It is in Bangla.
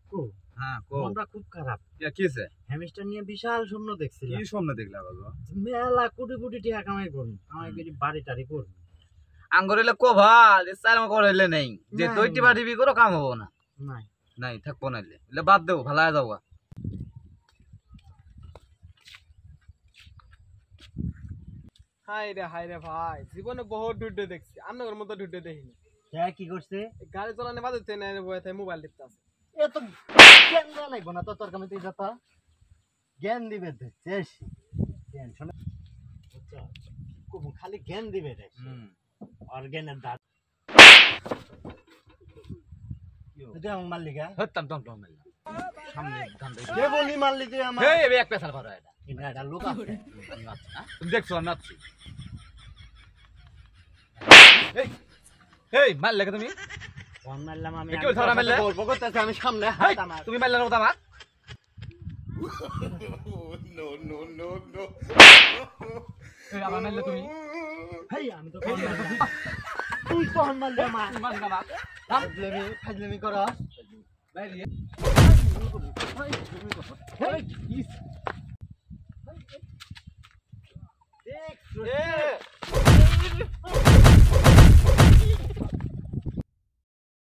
কাকু হ্যাঁ মনটা খুব খারাপ। কি হয়েছে? হ্যামস্টার নিয়ে বিশাল স্বপ্ন দেখছিলাম। কি স্বপ্ন দেখলা বাবা? মেলা কোটি কোটি টাকা কামাই করুন, কামাই করে বাড়ি টাড়ি করুন। আঙ্গরিলে কোভাল ইচ্ছার মতো করাইলে নেই যে নাই, দইটি নাই। বাড়িবি করো কাম হবো না। নাই নাই থাকবো নাইলে এলে বাদ দেবো ভালো হয়ে যাবো। হাই রে ভাই, জীবনে বহুত ঢুড্ডে দেখছি, আপনার মতো ঢুড্ডে দেখিনি। হ্যাঁ কি করছে? গাড়ি চালানো বাজে না বয়ে থাকে মোবাইল টিপতে আছে। এ তো জ্ঞান দেওয়া লাগবো না তো, তোর কামে তুই যত জ্ঞান দিবে দেখছিস, টেনশন খালি জ্ঞান দিবে রে। আর জ্ঞানের দাঁত তুই আমার মাল্লিকা হতাম টম টম মেলা সামনে ধান দেই কে বলি মারলি তুই আমার? এই এক পেছাল ভরা এটা এটা লোক আছে। তুমি দেখছো আমি নাচছি। এই এই মার লাগে তুমি ফোন মারলাম আমি, কেউ ধরা মারলে? গল্প করতেছে আমি সামনে হেই, হাত আমার। তুমি মারলে না আমার এই আবার মারলে তুমি হেই আমি তো ফোন মারলাম, তুই ফোন মারলি আমার। তুমি মারলে না ফাজলামি করা। বাইরে হেই, এই